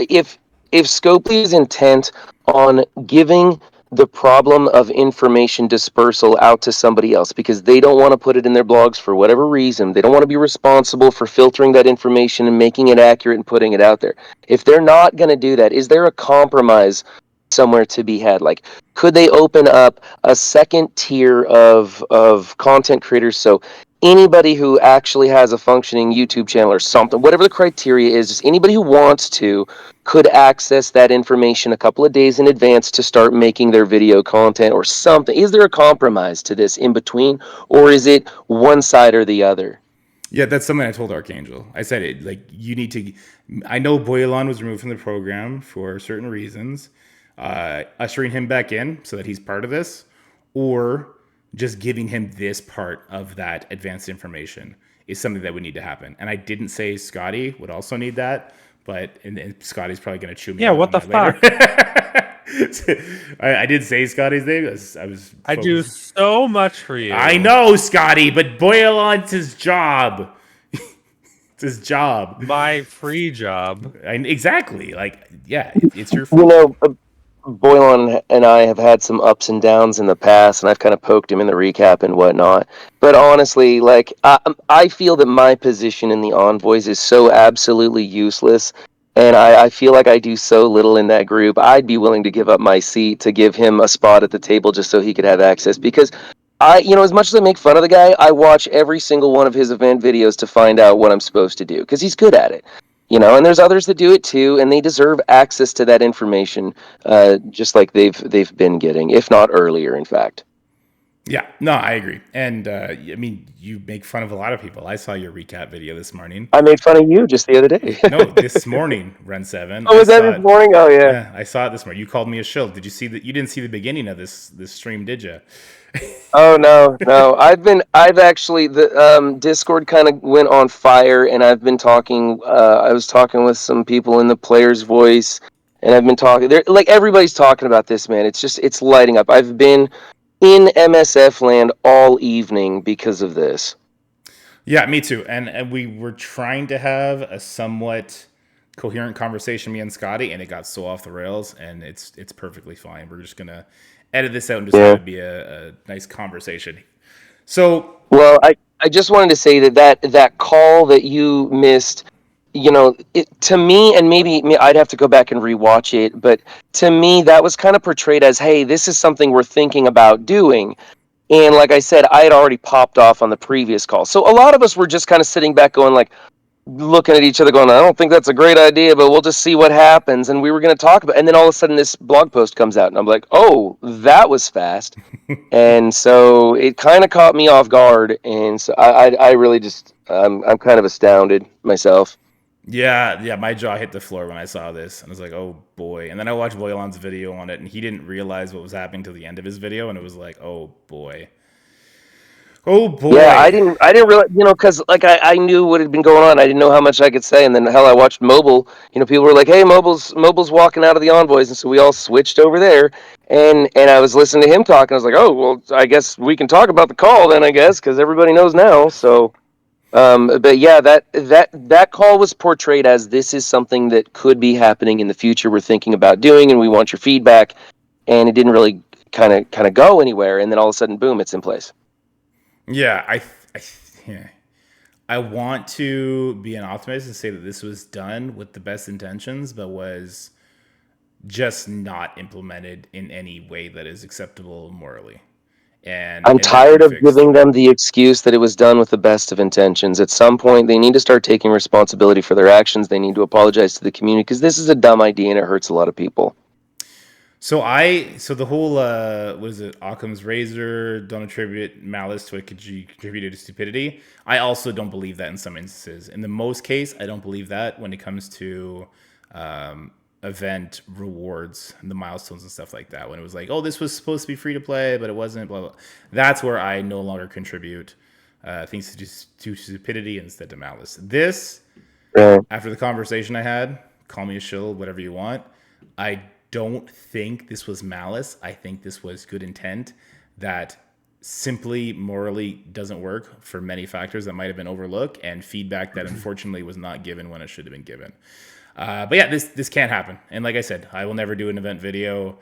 if Scopely is intent on giving the problem of information dispersal out to somebody else because they don't want to put it in their blogs for whatever reason, they don't want to be responsible for filtering that information and making it accurate and putting it out there. If they're not going to do that, is there a compromise somewhere to be had? Like, could they open up a second tier of content creators so anybody who actually has a functioning YouTube channel or something, whatever the criteria is, just anybody who wants to could access that information a couple of days in advance to start making their video content or something? Is there a compromise to this in between, or is it one side or the other? Yeah, that's something I told Archangel. I said it like you need to. I know Boylan was removed from the program for certain reasons. Ushering him back in so that he's part of this, or just giving him this part of that advanced information is something that would need to happen. And I didn't say Scotty would also need that, but and Scotty's probably going to chew me Yeah, out what on the that later. fuck? I did say Scotty's name. I was I do focused. so much for you. I know, Scotty, but Boylan's his job. It's his job. My free job. Exactly. Like, yeah, it's your You free job. know, Boylan and I have had some ups and downs in the past, and I've kind of poked him in the recap and whatnot. But honestly, like I feel that my position in the Envoys is so absolutely useless, and I feel like I do so little in that group. I'd be willing to give up my seat to give him a spot at the table just so he could have access. Because as much as I make fun of the guy, I watch every single one of his event videos to find out what I'm supposed to do because he's good at it. And there's others that do it too, and they deserve access to that information, just like they've been getting, if not earlier, in fact. Yeah, no, I agree. And I mean, you make fun of a lot of people. I saw your recap video this morning. I made fun of you just the other day. No, this morning, Ren 7. Oh, I was that saw this it. morning? Oh, yeah. Yeah, I saw it this morning. You called me a shill. Did you see that? You didn't see the beginning of this stream, did you? Oh no, no. I've actually the Discord kind of went on fire, and I've been talking. I was talking with some people in the player's voice, and I've been talking. There, like everybody's talking about this, man. It's lighting up. I've been in MSF land all evening because of this. Yeah, me too. And we were trying to have a somewhat coherent conversation, me and Scotty, and it got so off the rails. And it's perfectly fine. We're just gonna edit this out and just have Yeah. it be a nice conversation. So Well, I just wanted to say that call that you missed, to me, and maybe I'd have to go back and rewatch it, but to me, that was kind of portrayed as, hey, this is something we're thinking about doing. And like I said, I had already popped off on the previous call. So a lot of us were just kind of sitting back going like, looking at each other going, I don't think that's a great idea, but we'll just see what happens. And we were going to talk about, and then all of a sudden this blog post comes out and I'm like, oh, that was fast. And so it kind of caught me off guard. And so I really just, I'm kind of astounded myself. yeah, my jaw hit the floor when I saw this, and I was like, "Oh boy!" And then I watched Boylan's video on it, and he didn't realize what was happening till the end of his video, and it was like, "Oh boy, Oh Yeah, boy. I didn't realize, because like I knew what had been going on. I didn't know how much I could say, and then hell, I watched Mobile. People were like, "Hey, Mobile's walking out of the envoys," and so we all switched over there, and I was listening to him talk, and I was like, "Oh, well, I guess we can talk about the call then, I guess, because everybody knows now." So, but yeah, that call was portrayed as this is something that could be happening in the future. We're thinking about doing, and we want your feedback, and it didn't really kind of go anywhere, and then all of a sudden, boom, it's in place. Yeah, yeah. I want to be an optimist and say that this was done with the best intentions, but was just not implemented in any way that is acceptable morally. I'm And that can be tired of fixed. giving them the excuse that it was done with the best of intentions. At some point, they need to start taking responsibility for their actions. They need to apologize to the community because this is a dumb idea and it hurts a lot of people. So the whole what is it, Occam's razor, don't attribute malice to what could you contributed to stupidity. I also don't believe that in some instances. In the most case, I don't believe that when it comes to um, event rewards and the milestones and stuff like that. When it was like, oh, this was supposed to be free to play, but it wasn't. Blah blah. That's where I no longer contribute things to stupidity instead to malice. This, Right. after the conversation I had, call me a shill, whatever you want. I don't think this was malice. I think this was good intent that simply morally doesn't work for many factors that might have been overlooked and feedback that unfortunately was not given when it should have been given. But yeah, this can't happen. And like I said, I will never do an event video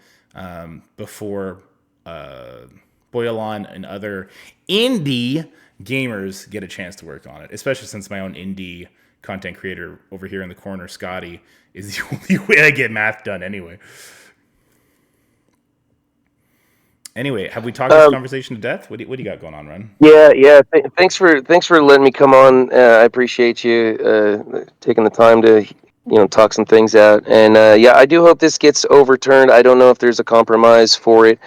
before Boyalon and other indie gamers get a chance to work on it, especially since my own indie content creator over here in the corner, Scotty, is the only way I get math done anyway. Anyway, have we talked this Um, conversation to death? What do you got going on, Ren? yeah, yeah. Thanks for letting me come on. I appreciate you taking the time to talk some things out. And yeah, I do hope this gets overturned. I don't know if there's a compromise for it.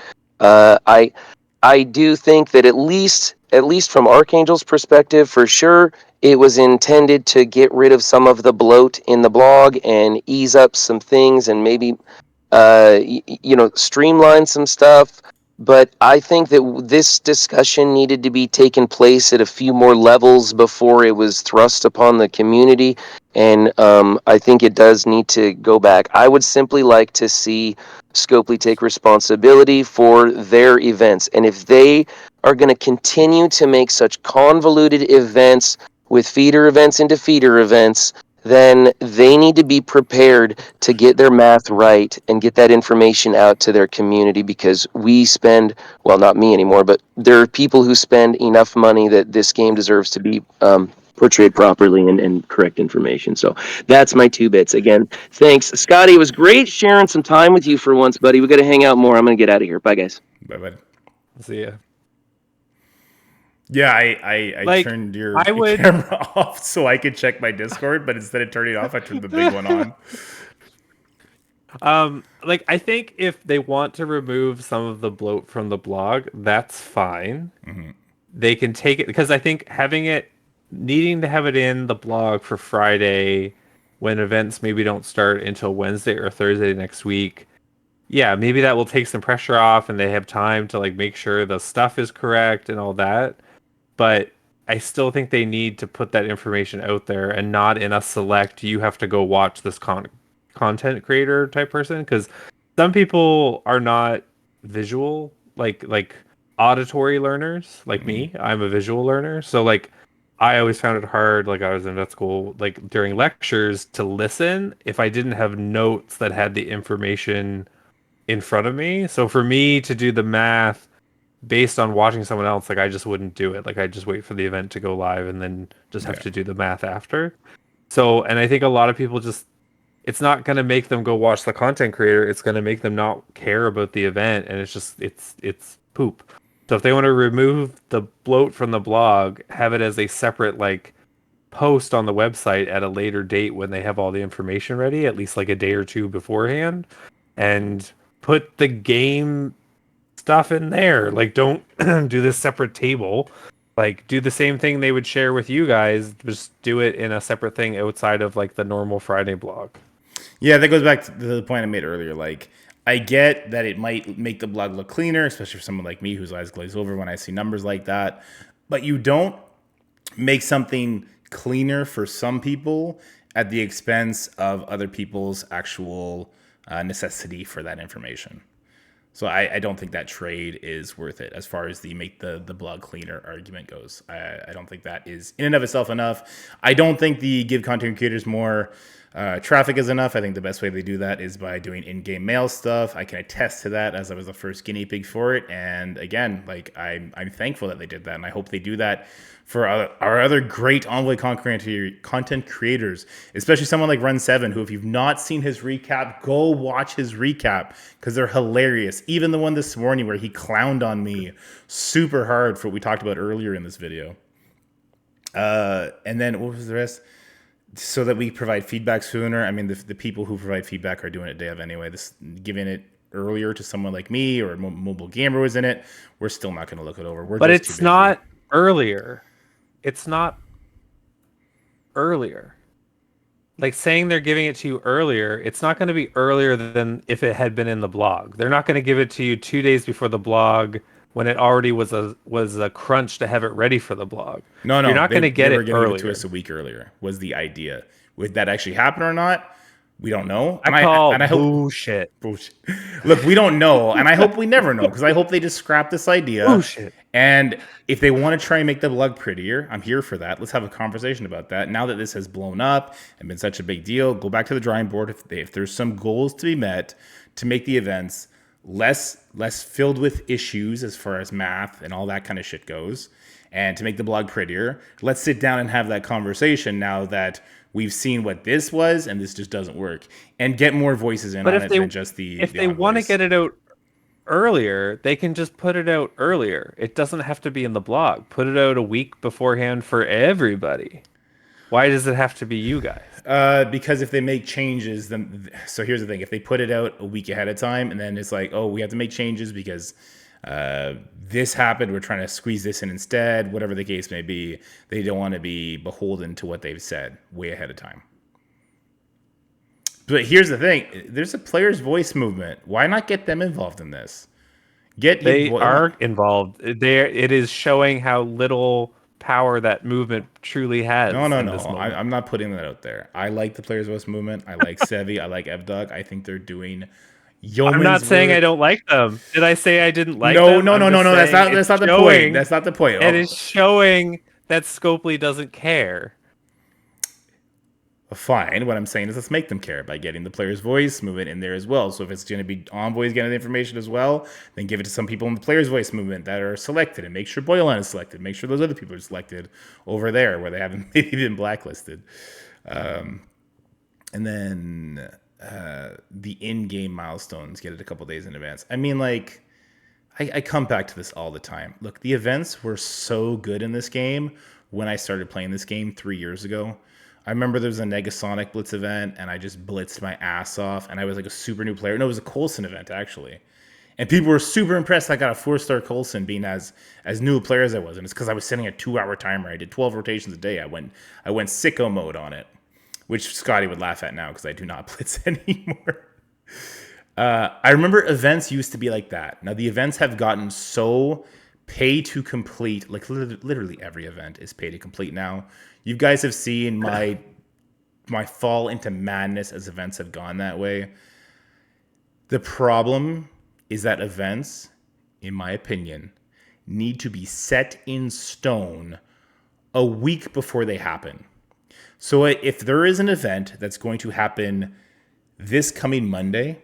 I do think that at least from Archangel's perspective, for sure, it was intended to get rid of some of the bloat in the blog and ease up some things and maybe streamline some stuff. But I think that this discussion needed to be taken place at a few more levels before it was thrust upon the community. And I think it does need to go back. I would simply like to see Scopely take responsibility for their events. And if they are going to continue to make such convoluted events with feeder events into feeder events, then they need to be prepared to get their math right and get that information out to their community because we spend, well, not me anymore, but there are people who spend enough money that this game deserves to be portrayed properly and correct information. So that's my 2 bits. Again, thanks. Scotty, it was great sharing some time with you for once, buddy. We got to hang out more. I'm going to get out of here. Bye, guys. But See ya. yeah, I Like, turned your I would. camera off so I could check my Discord, but instead of turning it off, I turned the big one on. Like, I think if they want to remove some of the bloat from the blog, that's fine. They can take it because I think having it, needing to have it in the blog for Friday when events maybe don't start until Wednesday or Thursday next week. Yeah, maybe that will take some pressure off and they have time to like make sure the stuff is correct and all that. But I still think they need to put that information out there and not in a select, you have to go watch this content creator type person because some people are not visual, like auditory learners like me. I'm a visual learner, so like I always found it hard, like I was in vet school, like during lectures to listen if I didn't have notes that had the information in front of me. So for me to do the math based on watching someone else, like I just wouldn't do it. Like I just wait for the event to go live and then just have Yeah. to do the math after. So, and I think a lot of people just, it's not going to make them go watch the content creator. It's going to make them not care about the event, and it's just it's poop. So if they want to remove the bloat from the blog, have it as a separate like post on the website at a later date when they have all the information ready, at least like a day or two beforehand, and put the game stuff in there. Like, don't do this separate table. Like, do the same thing they would share with you guys. Just do it in a separate thing outside of like the normal Friday blog. Yeah, that goes back to the point I made earlier. Like, I get that it might make the blog look cleaner, especially for someone like me whose eyes glaze over when I see numbers like that. but you don't make something cleaner for some people at the expense of other people's actual necessity for that information. So I don't think that trade is worth it as far as the make the blog cleaner argument goes. I don't think that is in and of itself enough. I don't think the give content creators more traffic is enough. I think the best way they do that is by doing in-game mail stuff. I can attest to that as I was the first guinea pig for it. And again, like I'm thankful that they did that, and I hope they do that for our other great Envoy content creators, especially someone like Run7, who, if you've not seen his recap, go watch his recap because they're hilarious. Even the one this morning where he clowned on me super hard for what we talked about earlier in this video. And then what was the rest? So that we provide feedback sooner. I mean, the people who provide feedback are doing it day of anyway. This giving it earlier to someone like me or Mobile Gamer was in it, we're still not going to look it over. But it's not earlier. It's not earlier. Like saying they're giving it to you earlier, it's not going to be earlier than if it had been in the blog. They're not going to give it to you 2 days before the blog when it already was a crunch to have it ready for the blog. No, you're not going to get it earlier. It to us a week earlier was the idea. Would that actually happen or not? We don't know. I call bullshit. Bullshit. Look, we don't know, and I hope we never know, because I hope they just scrap this idea. Bullshit. And if they want to try and make the blog prettier, I'm here for that. Let's have a conversation about that. Now that this has blown up and been such a big deal, go back to the drawing board. If there's some goals to be met to make the events less filled with issues as far as math and all that kind of shit goes, and to make the blog prettier, let's sit down and have that conversation now that we've seen what this was and this just doesn't work, and get more voices in on it than just the if they want to get it out earlier, they can just put it out earlier. It doesn't have to be in the blog. Put it out a week beforehand for everybody. Why does it have to be you guys? Because if they make changes, then so here's the thing: if they put it out a week ahead of time, and then it's like, oh, we have to make changes because this happened, we're trying to squeeze this in instead, whatever the case may be, they don't want to be beholden to what they've said way ahead of time. But here's the thing: there's a player's voice movement. Why not get them involved in this? They are involved. It is showing how little power that movement truly has. No. I'm not putting that out there. I like the players' voice movement. I like Sevi. I like Evdog. I think they're doing yeoman's I'm not saying work. I don't like them. Did I say I didn't like them? No. That's not the point. That's not the point. It is showing that Scopely doesn't care. Fine. What I'm saying is let's make them care by getting the player's voice movement in there as well. So if it's going to be Envoys getting the information as well, then give it to some people in the player's voice movement that are selected, and make sure Boylan is selected. Make sure those other people are selected over there where they haven't maybe been blacklisted. And then the in-game milestones, get it a couple days in advance. I mean, like, I come back to this all the time. Look, the events were so good in this game when I started playing this game 3 years ago. I remember there was a Negasonic Blitz event, and I just blitzed my ass off, and I was like a super new player. No, it was a Coulson event, actually. And people were super impressed I got a 4-star Coulson being as new a player as I was. And it's because I was setting a 2-hour timer. I did 12 rotations a day. I went sicko mode on it, which Scotty would laugh at now because I do not blitz anymore. I remember events used to be like that. Now, the events have gotten so pay to complete, like literally every event is pay to complete now. You guys have seen my fall into madness as events have gone that way. The problem is that events, in my opinion, need to be set in stone a week before they happen. So if there is an event that's going to happen this coming Monday,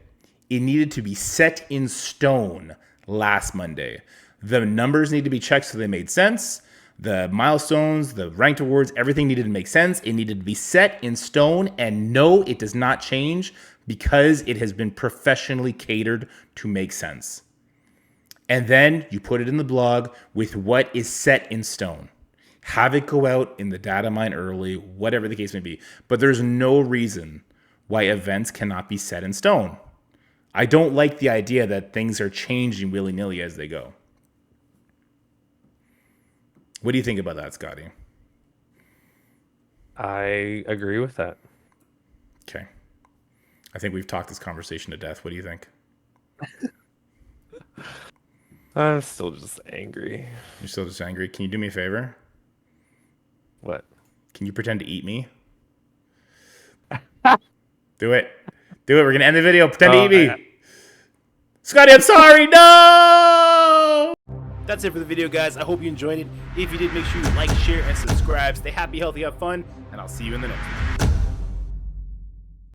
it needed to be set in stone last Monday. The numbers need to be checked so they made sense. The milestones, the ranked awards, everything needed to make sense. It needed to be set in stone, and no, it does not change because it has been professionally catered to make sense. And then you put it in the blog with what is set in stone. Have it go out in the data mine early, whatever the case may be. But there's no reason why events cannot be set in stone. I don't like the idea that things are changing willy-nilly as they go. What do you think about that, Scotty? I agree with that. Okay. I think we've talked this conversation to death. What do you think? I'm still just angry. You're still just angry. Can you do me a favor? What? Can you pretend to eat me? Do it. Do it. We're going to end the video. Pretend to eat me. Scotty, I'm sorry. No! That's it for the video, guys. I hope you enjoyed it. If you did, make sure you like, share, and subscribe. Stay happy, healthy, have fun, and I'll see you in the next one.